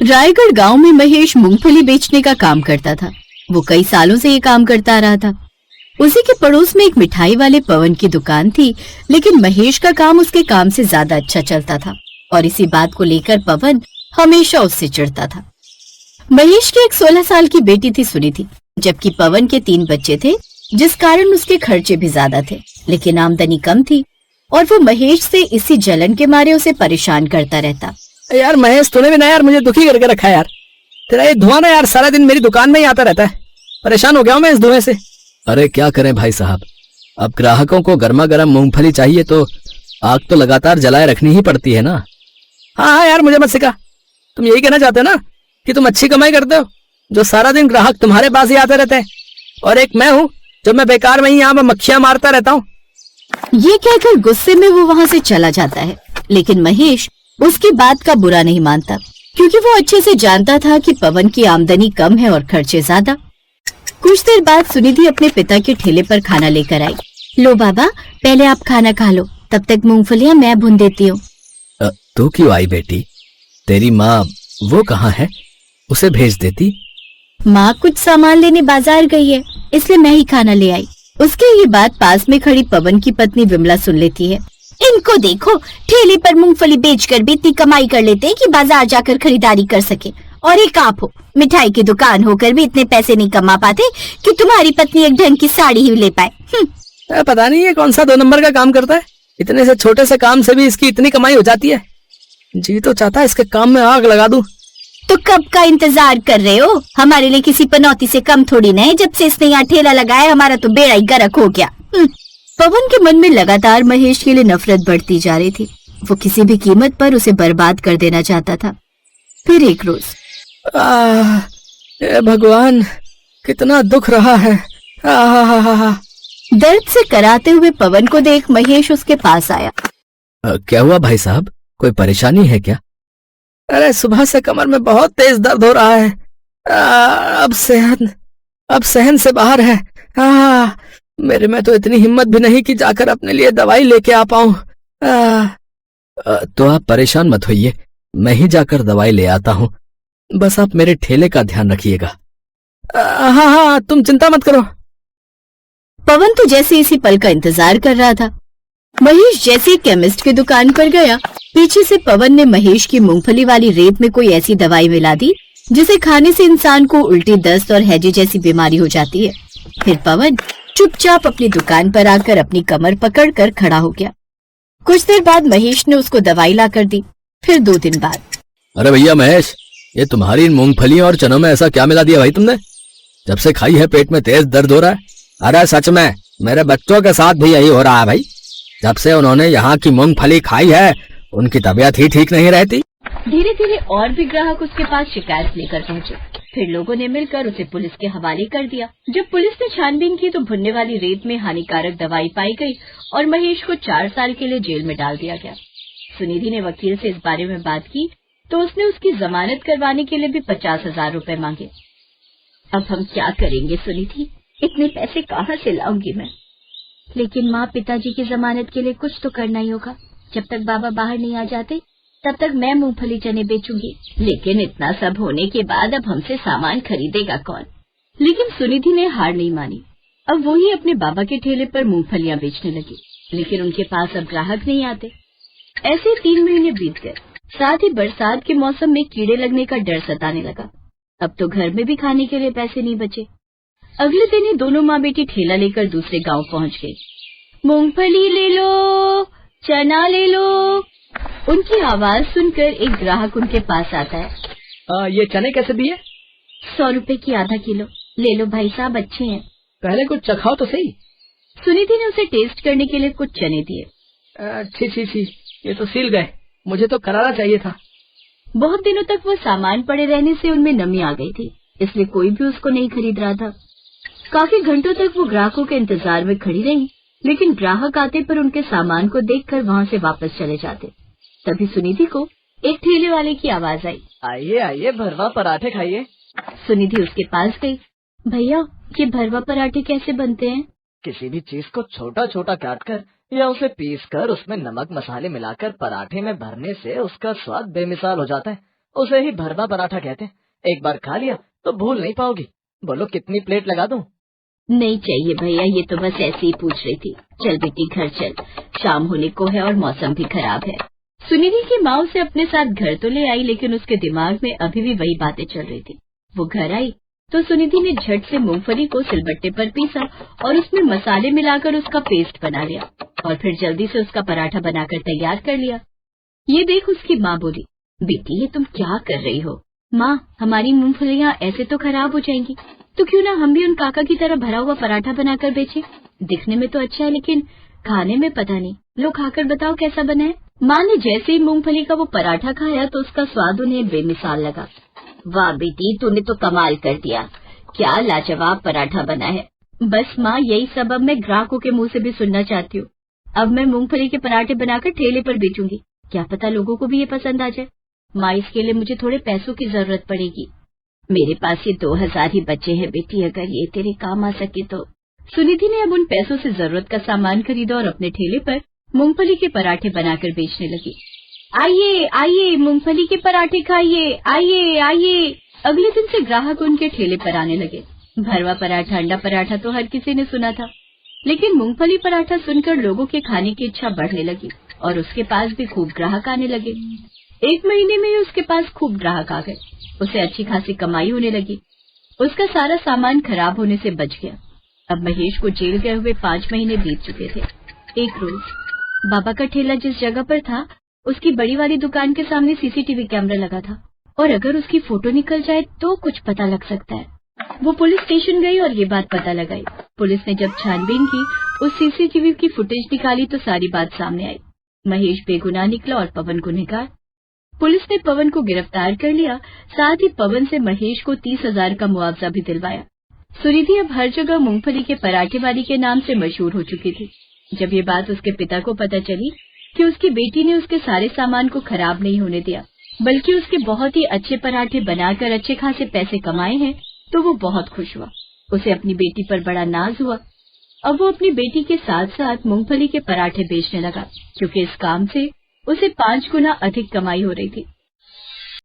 रायगढ़ गांव में महेश मूंगफली बेचने का काम करता था। वो कई सालों से ये काम करता आ रहा था। उसी के पड़ोस में एक मिठाई वाले पवन की दुकान थी, लेकिन महेश का काम उसके काम से ज्यादा अच्छा चलता था और इसी बात को लेकर पवन हमेशा उससे चिढ़ता था। महेश की एक 16 साल की बेटी थी सुनिधि, जबकि पवन के 3 बच्चे थे, जिस कारण उसके खर्चे भी ज्यादा थे, लेकिन आमदनी कम थी और वो महेश से इसी जलन के मारे उसे परेशान करता रहता। यार महेश, तूने भी ना यार मुझे दुखी करके रखा है यार। तेरा ये धुआं ना यार सारा दिन मेरी दुकान में ही आता रहता है। परेशान हो गया हूँ मैं इस धुएं से। अरे क्या करें भाई साहब, अब ग्राहकों को गर्मा गर्म मूंगफली चाहिए तो आग तो लगातार जलाए रखनी ही पड़ती है ना। हाँ यार, मुझे मत सिखा। तुम यही कहना चाहते हो ना कि तुम अच्छी कमाई करते हो, जो सारा दिन ग्राहक तुम्हारे पास ही आते रहते हैं, और एक मैं हूँ जो मैं बेकार में ही यहाँ मक्खियां मारता रहता हूँ। ये कहकर गुस्से में वो वहाँ से चला जाता है, लेकिन महेश उसकी बात का बुरा नहीं मानता, क्योंकि वो अच्छे से जानता था कि पवन की आमदनी कम है और खर्चे ज्यादा। कुछ देर बाद सुनिधि अपने पिता के ठेले पर खाना लेकर आई। लो बाबा, पहले आप खाना खा लो, तब तक मूंगफलियां मैं भून देती हूँ। तू क्यों आई बेटी? तेरी माँ वो कहाँ है? उसे भेज देती। माँ कुछ सामान लेने बाजार गई है, इसलिए मैं ही खाना ले आई। उसके ये बात पास में खड़ी पवन की पत्नी विमला सुन लेती है। इनको देखो, ठेले पर मूंगफली बेचकर भी इतनी कमाई कर लेते हैं कि बाजार जाकर खरीदारी कर सके, और एक आप हो, मिठाई की दुकान होकर भी इतने पैसे नहीं कमा पाते कि तुम्हारी पत्नी एक ढंग की साड़ी ही ले पाए। पता नहीं ये कौन सा 2 नंबर का काम करता है, इतने से छोटे से काम से भी इसकी इतनी कमाई हो जाती है। जी तो चाहता है इसके काम में आग लगा दूं। तो कब का इंतजार कर रहे हो? हमारे लिए किसी पनौती से कम थोड़ी न है। जब से इसने यहाँ ठेला लगाया, हमारा तो बेड़ा ही गर्क हो गया। पवन के मन में लगातार महेश के लिए नफरत बढ़ती जा रही थी। वो किसी भी कीमत पर उसे बर्बाद कर देना चाहता था। फिर एक रोज, भगवान, कितना दुख रहा है। दर्द से कराते हुए पवन को देख महेश उसके पास आया। क्या हुआ भाई साहब, कोई परेशानी है क्या? अरे सुबह से कमर में बहुत तेज दर्द हो रहा है। अब सहन से बाहर है। मेरे में तो इतनी हिम्मत भी नहीं कि जाकर अपने लिए दवाई लेके आ पाऊं। तो आप परेशान मत होइए, मैं ही जाकर दवाई ले आता हूँ। बस आप मेरे ठेले का ध्यान रखिएगा। हाँ, तुम चिंता मत करो। पवन तो जैसे इसी पल का इंतजार कर रहा था। महेश जैसे केमिस्ट की दुकान पर गया, पीछे से पवन ने महेश की मूंगफली वाली रेत में कोई ऐसी दवाई मिला दी जिसे खाने से इंसान को उल्टी, दस्त और हैजे जैसी बीमारी हो जाती है। फिर पवन चुपचाप अपनी दुकान पर आकर अपनी कमर पकड़कर खड़ा हो गया। कुछ देर बाद महेश ने उसको दवाई ला कर दी। फिर 2 दिन बाद, अरे भैया महेश, ये तुम्हारी इन मूंगफलियों और चनों में ऐसा क्या मिला दिया भाई तुमने? जब से खाई है पेट में तेज दर्द हो रहा है। अरे सच में, मेरे बच्चों के साथ भी यही हो रहा है भाई। जब से उन्होंने यहाँ की मूंगफली खाई है, उनकी तबीयत ही ठीक नहीं रहती। धीरे धीरे और भी ग्राहक उसके पास शिकायत लेकर पहुँचे। फिर लोगों ने मिलकर उसे पुलिस के हवाले कर दिया। जब पुलिस ने छानबीन की तो भुनने वाली रेत में हानिकारक दवाई पाई गई और महेश को 4 साल के लिए जेल में डाल दिया गया। सुनिधि ने वकील से इस बारे में बात की तो उसने उसकी जमानत करवाने के लिए भी 50,000 रुपए मांगे। अब हम क्या करेंगे सुनिधि, इतने पैसे कहाँ से लाऊंगी मैं? लेकिन माँ, पिताजी की जमानत के लिए कुछ तो करना ही होगा। जब तक बाबा बाहर नहीं आ जाते तब तक मैं मूंगफली चने बेचूंगी। लेकिन इतना सब होने के बाद अब हमसे सामान खरीदेगा कौन? लेकिन सुनिधि ने हार नहीं मानी। अब वो ही अपने बाबा के ठेले पर मूंगफलियां बेचने लगी, लेकिन उनके पास अब ग्राहक नहीं आते। ऐसे 3 महीने बीत गए। साथ ही बरसात के मौसम में कीड़े लगने का डर सताने लगा। अब तो घर में भी खाने के लिए पैसे नहीं बचे। अगले दिन ही दोनों माँ बेटी ठेला लेकर दूसरे गांव पहुंच गई। मूंगफली ले लो, चना ले लो। उनकी आवाज सुनकर एक ग्राहक उनके पास आता है। ये चने कैसे दिए? 100 रुपए की आधा किलो। ले लो भाई साहब, अच्छे हैं। पहले कुछ चखाओ तो सही। सुनिधि ने उसे टेस्ट करने के लिए कुछ चने दिए। छी, ये तो सील गए। मुझे तो करारा चाहिए था। बहुत दिनों तक वो सामान पड़े रहने से उनमें नमी आ गई थी, इसलिए कोई भी उसको नहीं खरीद रहा था। काफी घंटों तक वो ग्राहकों के इंतजार में खड़ी रही, लेकिन ग्राहक आते पर उनके सामान को देखकर वहाँ से वापस चले जाते। तभी सुनिधि को एक ठेले वाले की आवाज आई। आइए, भरवा पराठे खाइए। सुनिधि उसके पास गई। भैया, ये भरवा पराठे कैसे बनते हैं? किसी भी चीज को छोटा छोटा काट कर या उसे पीस कर उसमें नमक मसाले मिलाकर पराठे में भरने से उसका स्वाद बेमिसाल हो जाता है उसे ही भरवा पराठा कहते हैं। एक बार खा लिया तो भूल नहीं पाओगी। बोलो कितनी प्लेट लगा दूं? नहीं चाहिए भैया, ये तो बस ऐसे ही पूछ रही थी। चल बेटी घर चल, शाम होने को है और मौसम भी खराब है। सुनिधि की माँ उसे अपने साथ घर तो ले आई, लेकिन उसके दिमाग में अभी भी वही बातें चल रही थी। वो घर आई तो सुनिधि ने झट से मूंगफली को सिलबट्टे पर पीसा और उसमें मसाले मिलाकर उसका पेस्ट बना लिया और फिर जल्दी से उसका पराठा बनाकर तैयार कर लिया। ये देख उसकी माँ बोली, बेटी ये तुम क्या कर रही हो? माँ, हमारी मूंगफलियाँ ऐसे तो खराब हो जाएंगी, तो क्यों ना हम भी उन काका की तरह भरा हुआ पराठा बनाकर बेचें। दिखने में तो अच्छा है लेकिन खाने में पता नहीं। लो खाकर बताओ कैसा बना है। माँ ने जैसे ही मूंगफली का वो पराठा खाया तो उसका स्वाद उन्हें बेमिसाल लगा। वाह बेटी, तूने तो कमाल कर दिया, क्या लाजवाब पराठा बना है। बस माँ, यही सब अब मैं ग्राहकों के मुंह से भी सुनना चाहती हूँ। अब मैं मूंगफली के पराठे बनाकर ठेले पर बेचूंगी, क्या पता लोगों को भी ये पसंद आ जाए। माँ, इसके लिए मुझे थोड़े पैसों की जरूरत पड़ेगी। मेरे पास ये 2000 ही बचे हैं बेटी, अगर ये तेरे काम आ सके तो। सुनिधि ने अब उन पैसों से जरूरत का सामान खरीदा और अपने ठेले पर मूंगफली के पराठे बनाकर बेचने लगी। आइए आइए, मूंगफली के पराठे खाइए, आइए आइए। अगले दिन से ग्राहक उनके ठेले पर आने लगे। भरवा पराठा, अंडा पराठा तो हर किसी ने सुना था, लेकिन मूंगफली पराठा सुनकर लोगों के खाने की इच्छा बढ़ने लगी और उसके पास भी खूब ग्राहक आने लगे। 1 महीने में ही उसके पास खूब ग्राहक आ गए। उसे अच्छी खासी कमाई होने लगी। उसका सारा सामान खराब होने से बच गया। अब महेश को जेल गए हुए 5 महीने बीत चुके थे। एक रोज बाबा का ठेला जिस जगह पर था, उसकी बड़ी वाली दुकान के सामने सीसीटीवी कैमरा लगा था और अगर उसकी फोटो निकल जाए तो कुछ पता लग सकता है। वो पुलिस स्टेशन गई और ये बात पता लगाई। पुलिस ने जब छानबीन की, उस सीसीटीवी की फुटेज निकाली तो सारी बात सामने आई। महेश बेगुनाह निकला और पवन गुनहगार। पुलिस ने पवन को गिरफ्तार कर लिया, साथ ही पवन से महेश को 30,000 का मुआवजा भी दिलवाया। सुनिधि अब हर जगह मूंगफली के पराठे वाली के नाम से मशहूर हो चुकी थी। जब ये बात उसके पिता को पता चली कि उसकी बेटी ने उसके सारे सामान को खराब नहीं होने दिया, बल्कि उसके बहुत ही अच्छे पराठे बनाकर अच्छे खासे पैसे कमाए हैं, तो वो बहुत खुश हुआ। उसे अपनी बेटी पर बड़ा नाज हुआ। अब वो अपनी बेटी के साथ साथ मूंगफली के पराठे बेचने लगा, क्योंकि इस काम से उसे 5 गुना अधिक कमाई हो रही थी।